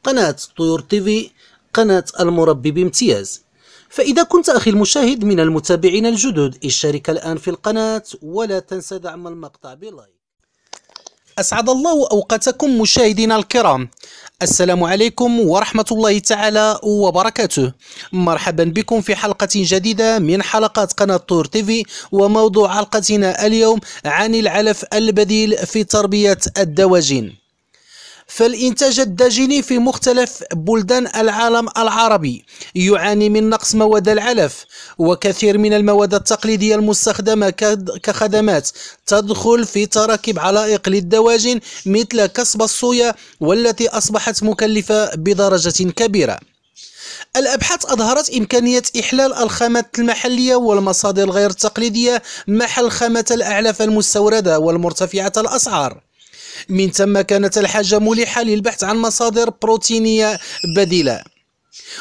قناة طيور تيفي، قناة المربي بامتياز. فإذا كنت أخي المشاهد من المتابعين الجدد، اشترك الآن في القناة ولا تنسى دعم المقطع بلايك. أسعد الله أوقاتكم مشاهدينا الكرام، السلام عليكم ورحمة الله تعالى وبركاته. مرحبا بكم في حلقة جديدة من حلقات قناة طيور تيفي، وموضوع حلقتنا اليوم عن العلف البديل في تربية الدواجن. فالإنتاج الداجني في مختلف بلدان العالم العربي يعاني من نقص مواد العلف، وكثير من المواد التقليدية المستخدمة كخدمات تدخل في تراكيب علائق للدواجن مثل كسب الصويا، والتي أصبحت مكلفة بدرجة كبيرة. الأبحاث أظهرت إمكانية إحلال الخامات المحلية والمصادر الغير التقليدية محل خامات الأعلاف المستوردة والمرتفعة الأسعار. من ثم كانت الحاجة ملحة للبحث عن مصادر بروتينية بديلة،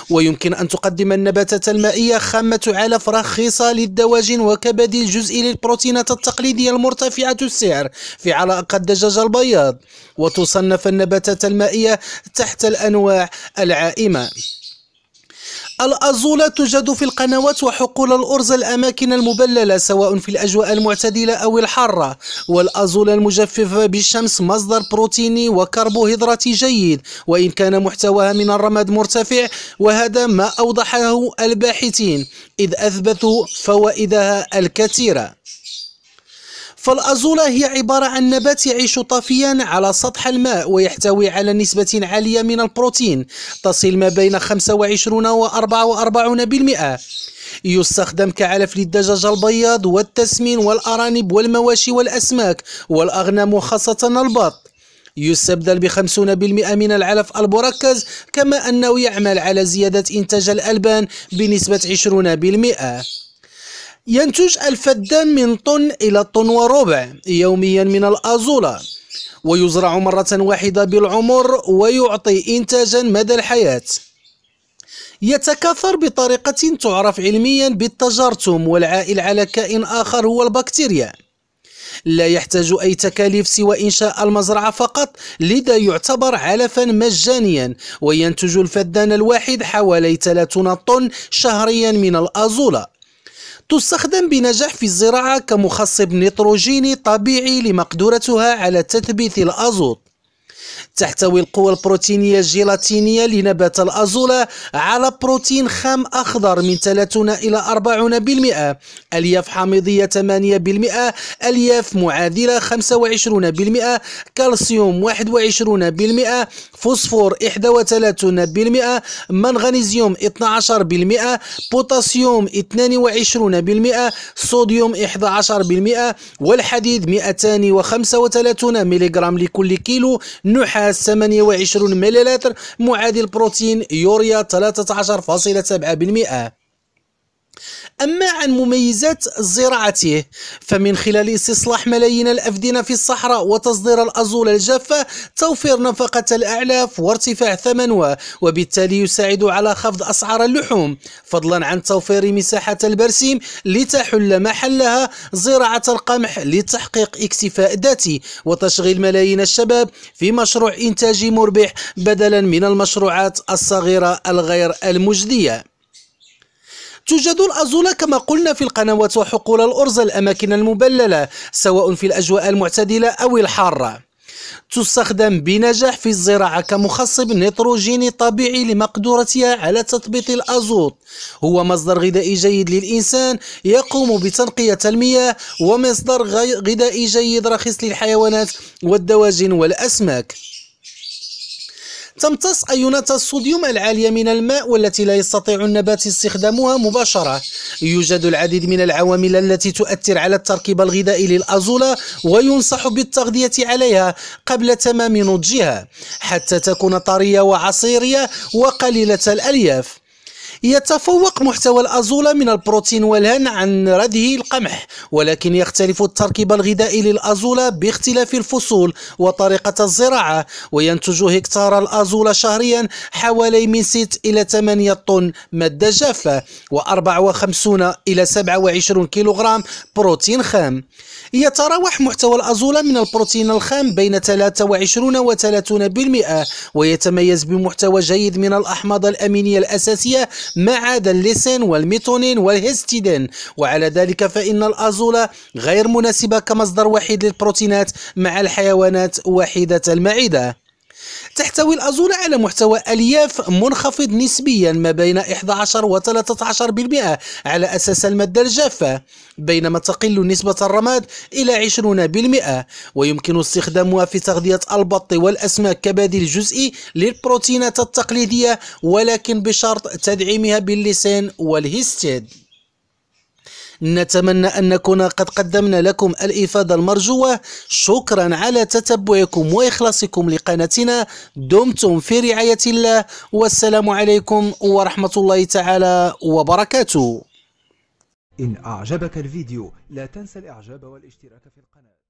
ويمكن أن تقدم النباتات المائية خامة علف رخيصة للدواجن وكبديل جزئي للبروتينات التقليدية المرتفعة السعر في علائق الدجاج البياض. وتصنف النباتات المائية تحت الأنواع العائمة. الأزولة توجد في القنوات وحقول الأرز الأماكن المبللة سواء في الأجواء المعتدلة أو الحارة. والأزولة المجففة بالشمس مصدر بروتيني وكربوهيدراتي جيد، وإن كان محتواها من الرماد مرتفع، وهذا ما أوضحه الباحثين إذ أثبتوا فوائدها الكثيرة. فالأزولة هي عبارة عن نبات يعيش طافيا على سطح الماء، ويحتوي على نسبة عالية من البروتين تصل ما بين 25 و 44%. يستخدم كعلف للدجاج البياض والتسمين والأرانب والمواشي والأسماك والأغنام، خاصة البط. يستبدل ب50% من العلف المركز، كما أنه يعمل على زيادة إنتاج الألبان بنسبة 20%. ينتج الفدان من طن إلى طن وربع يوميا من الأزولة، ويزرع مرة واحدة بالعمر ويعطي إنتاجا مدى الحياة. يتكاثر بطريقة تعرف علميا بالتجرثم، والعائل على كائن آخر هو البكتيريا. لا يحتاج أي تكاليف سوى إنشاء المزرعة فقط، لذا يعتبر علفا مجانيا. وينتج الفدان الواحد حوالي 30 طن شهريا من الأزولة. تستخدم بنجاح في الزراعة كمخصب نيتروجيني طبيعي لمقدرتها على تثبيت الأزوت. تحتوي القوى البروتينية الجيلاتينية لنبات الأزولة على بروتين خام أخضر من 30 إلى 40%، ألياف حامضية 8%، ألياف معادلة 25%، كالسيوم 21%، فوسفور 31%، منغنيزيوم 12%، بوتاسيوم 22%، صوديوم 11%، والحديد 235 ملغ لكل كيلو، نحاس 28 مليلتر، معادل بروتين يوريا 13.7%. أما عن مميزات زراعته، فمن خلال استصلاح ملايين الأفدنة في الصحراء وتصدير الأزولة الجافة، توفير نفقة الأعلاف وارتفاع ثمنها، وبالتالي يساعد على خفض أسعار اللحوم، فضلا عن توفير مساحة البرسيم لتحل محلها زراعة القمح لتحقيق اكتفاء ذاتي، وتشغيل ملايين الشباب في مشروع إنتاجي مربح بدلا من المشروعات الصغيرة الغير المجدية. توجد الأزولة كما قلنا في القنوات وحقول الأرز الأماكن المبللة سواء في الأجواء المعتدلة أو الحارة. تستخدم بنجاح في الزراعة كمخصب نيتروجيني طبيعي لمقدرتها على تثبيت الأزوت. هو مصدر غذائي جيد للإنسان، يقوم بتنقية المياه، ومصدر غذائي جيد رخيص للحيوانات والدواجن والأسماك. تمتص أيونات الصوديوم العالية من الماء، والتي لا يستطيع النبات استخدامها مباشرة. يوجد العديد من العوامل التي تؤثر على التركيب الغذائي للأزولة، وينصح بالتغذية عليها قبل تمام نضجها حتى تكون طرية وعصيرية وقليلة الألياف. يتفوق محتوى الأزولة من البروتين والهن عن رديه القمح، ولكن يختلف التركيب الغذائي للأزولة باختلاف الفصول وطريقة الزراعة، وينتج هكتار الأزولة شهريا حوالي من 6 إلى 8 طن مادة جافة و54 إلى 27 كيلوغرام بروتين خام. يتراوح محتوى الأزولة من البروتين الخام بين 23 و 30%، ويتميز بمحتوى جيد من الأحماض الأمينية الأساسية ما عدا الليسين والميثونين والهيستيدين، وعلى ذلك فإن الأزولة غير مناسبة كمصدر وحيد للبروتينات مع الحيوانات وحيدة المعدة. تحتوي الأزولة على محتوى ألياف منخفض نسبيا ما بين 11 و 13% على أساس المادة الجافة، بينما تقل نسبة الرماد إلى 20%، ويمكن استخدامها في تغذية البط والأسماك كبديل جزئي للبروتينات التقليدية، ولكن بشرط تدعيمها بالليسين والهيستيد. نتمنى أن نكون قد قدمنا لكم الإفادة المرجوة. شكرا على تتبعكم وإخلاصكم لقناتنا. دمتم في رعاية الله، والسلام عليكم ورحمة الله تعالى وبركاته. إن أعجبك الفيديو لا تنسى الإعجاب والاشتراك في القناة.